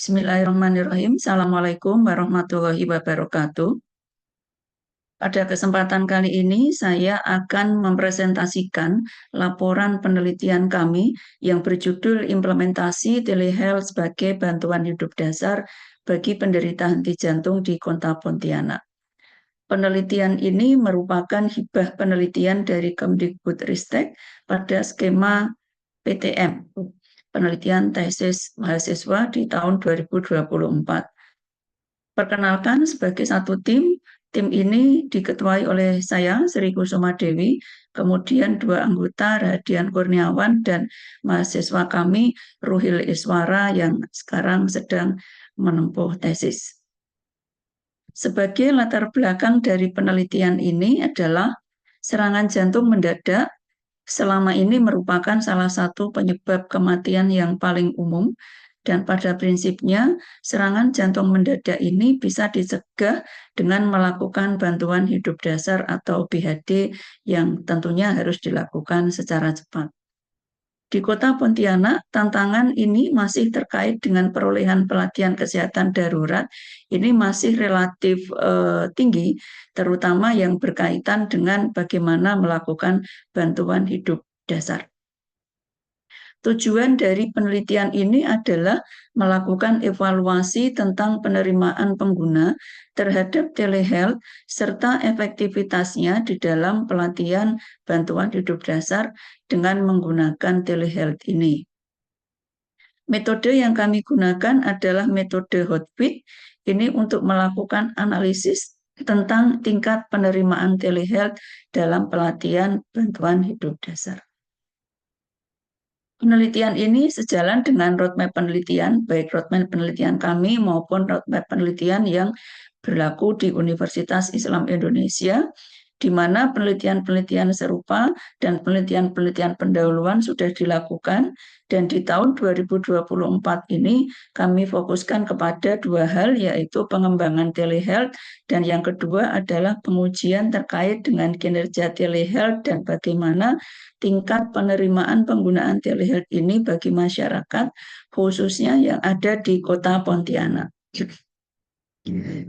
Bismillahirrahmanirrahim. Assalamualaikum warahmatullahi wabarakatuh. Pada kesempatan kali ini, saya akan mempresentasikan laporan penelitian kami yang berjudul Implementasi Telehealth sebagai Bantuan Hidup Dasar bagi Penderita Henti Jantung di Kota Pontianak. Penelitian ini merupakan hibah penelitian dari Kemdikbudristek pada skema PTM, penelitian tesis mahasiswa di tahun 2024. Perkenalkan sebagai satu tim ini diketuai oleh saya, Sri Kusuma Dewi, kemudian dua anggota, Radian Kurniawan, dan mahasiswa kami, Ruhil Iswara, yang sekarang sedang menempuh tesis. Sebagai latar belakang dari penelitian ini adalah serangan jantung mendadak selama ini merupakan salah satu penyebab kematian yang paling umum, dan pada prinsipnya serangan jantung mendadak ini bisa dicegah dengan melakukan bantuan hidup dasar atau BHD yang tentunya harus dilakukan secara cepat. Di Kota Pontianak, tantangan ini masih terkait dengan perolehan pelatihan kesehatan darurat. Ini masih relatif tinggi, terutama yang berkaitan dengan bagaimana melakukan bantuan hidup dasar. Tujuan dari penelitian ini adalah melakukan evaluasi tentang penerimaan pengguna terhadap telehealth serta efektivitasnya di dalam pelatihan bantuan hidup dasar dengan menggunakan telehealth ini. Metode yang kami gunakan adalah metode Hotfit. Ini untuk melakukan analisis tentang tingkat penerimaan telehealth dalam pelatihan bantuan hidup dasar. Penelitian ini sejalan dengan roadmap penelitian, baik roadmap penelitian kami maupun roadmap penelitian yang berlaku di Universitas Islam Indonesia, di mana penelitian-penelitian serupa dan penelitian-penelitian pendahuluan sudah dilakukan, dan di tahun 2024 ini kami fokuskan kepada dua hal, yaitu pengembangan telehealth, dan yang kedua adalah pengujian terkait dengan kinerja telehealth dan bagaimana tingkat penerimaan penggunaan telehealth ini bagi masyarakat, khususnya yang ada di Kota Pontianak.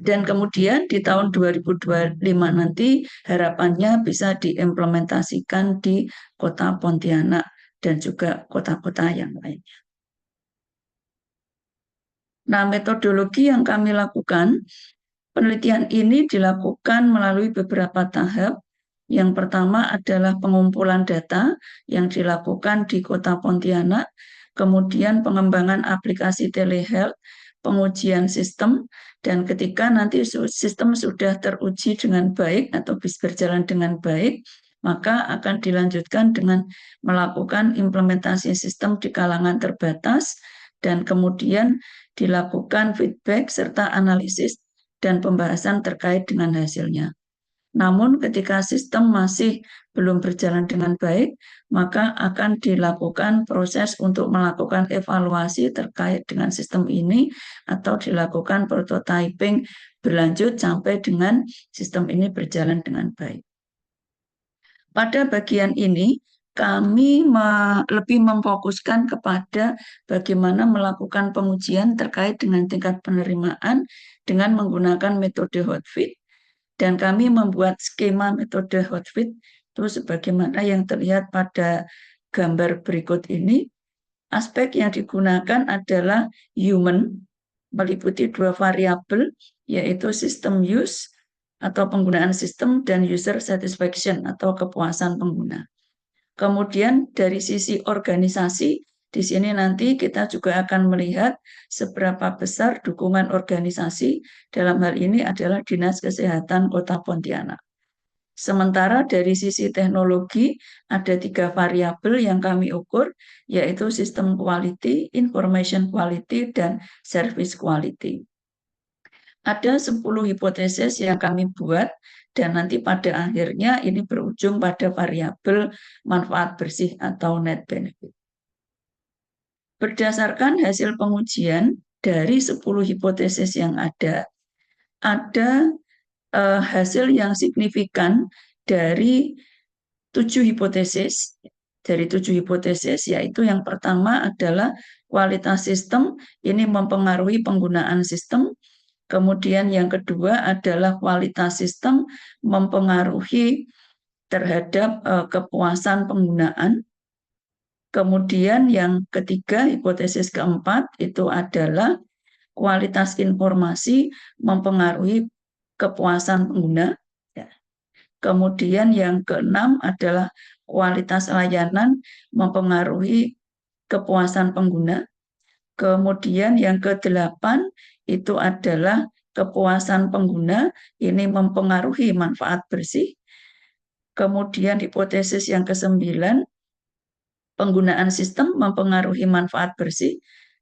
Dan kemudian di tahun 2025 nanti harapannya bisa diimplementasikan di Kota Pontianak dan juga kota-kota yang lainnya. Nah, metodologi yang kami lakukan, penelitian ini dilakukan melalui beberapa tahap. Yang pertama adalah pengumpulan data yang dilakukan di Kota Pontianak, kemudian pengembangan aplikasi telehealth, pengujian sistem, dan ketika nanti sistem sudah teruji dengan baik atau bisa berjalan dengan baik, maka akan dilanjutkan dengan melakukan implementasi sistem di kalangan terbatas, dan kemudian dilakukan feedback serta analisis dan pembahasan terkait dengan hasilnya. Namun ketika sistem masih belum berjalan dengan baik, maka akan dilakukan proses untuk melakukan evaluasi terkait dengan sistem ini atau dilakukan prototyping berlanjut sampai dengan sistem ini berjalan dengan baik. Pada bagian ini, kami lebih memfokuskan kepada bagaimana melakukan pengujian terkait dengan tingkat penerimaan dengan menggunakan metode Hotfit. Dan kami membuat skema metode Hotfit itu sebagaimana yang terlihat pada gambar berikut ini. Aspek yang digunakan adalah human, meliputi dua variabel, yaitu system use atau penggunaan sistem dan user satisfaction atau kepuasan pengguna. Kemudian dari sisi organisasi, di sini nanti kita juga akan melihat seberapa besar dukungan organisasi, dalam hal ini adalah Dinas Kesehatan Kota Pontianak. Sementara dari sisi teknologi, ada 3 variabel yang kami ukur, yaitu sistem quality, information quality, dan service quality. Ada 10 hipotesis yang kami buat, dan nanti pada akhirnya ini berujung pada variabel manfaat bersih atau net benefit. Berdasarkan hasil pengujian dari 10 hipotesis yang ada hasil yang signifikan dari 7 hipotesis. Dari 7 hipotesis, yaitu yang pertama adalah kualitas sistem ini mempengaruhi penggunaan sistem. Kemudian yang kedua adalah kualitas sistem mempengaruhi terhadap kepuasan penggunaan. Kemudian yang ketiga, hipotesis keempat itu adalah kualitas informasi mempengaruhi kepuasan pengguna. Ya. Kemudian yang keenam adalah kualitas layanan mempengaruhi kepuasan pengguna. Kemudian yang kedelapan itu adalah kepuasan pengguna ini mempengaruhi manfaat bersih. Kemudian hipotesis yang kesembilan, penggunaan sistem mempengaruhi manfaat bersih.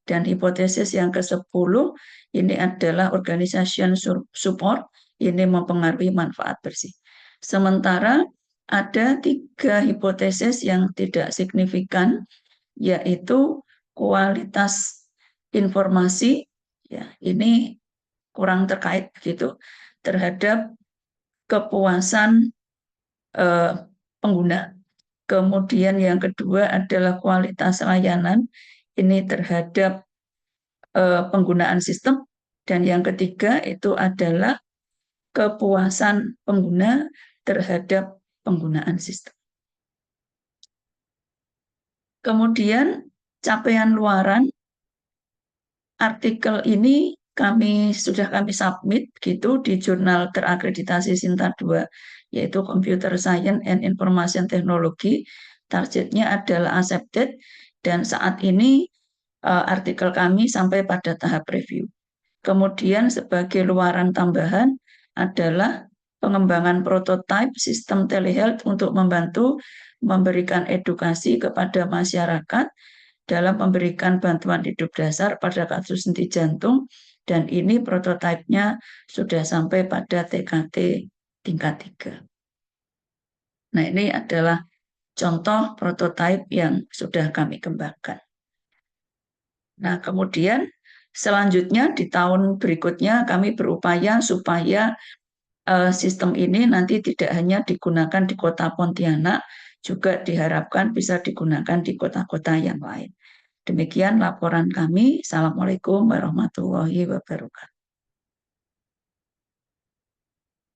Dan hipotesis yang ke-10 ini adalah organization support, ini mempengaruhi manfaat bersih. Sementara ada 3 hipotesis yang tidak signifikan, yaitu kualitas informasi, ya ini kurang terkait begitu terhadap kepuasan pengguna. Kemudian yang kedua adalah kualitas layanan, ini terhadap penggunaan sistem. Dan yang ketiga itu adalah kepuasan pengguna terhadap penggunaan sistem. Kemudian capaian luaran, artikel ini sudah kami submit gitu di jurnal terakreditasi Sinta 2, yaitu Computer Science and Information Technology. Targetnya adalah accepted dan saat ini artikel kami sampai pada tahap review. Kemudian sebagai luaran tambahan adalah pengembangan prototipe sistem telehealth untuk membantu memberikan edukasi kepada masyarakat dalam memberikan bantuan hidup dasar pada kasus henti jantung, dan ini prototipenya sudah sampai pada TKT tingkat 3. Nah, ini adalah contoh prototipe yang sudah kami kembangkan. Nah, kemudian selanjutnya di tahun berikutnya kami berupaya supaya sistem ini nanti tidak hanya digunakan di kota Pontianak, juga diharapkan bisa digunakan di kota-kota yang lain. Demikian laporan kami. Assalamualaikum warahmatullahi wabarakatuh.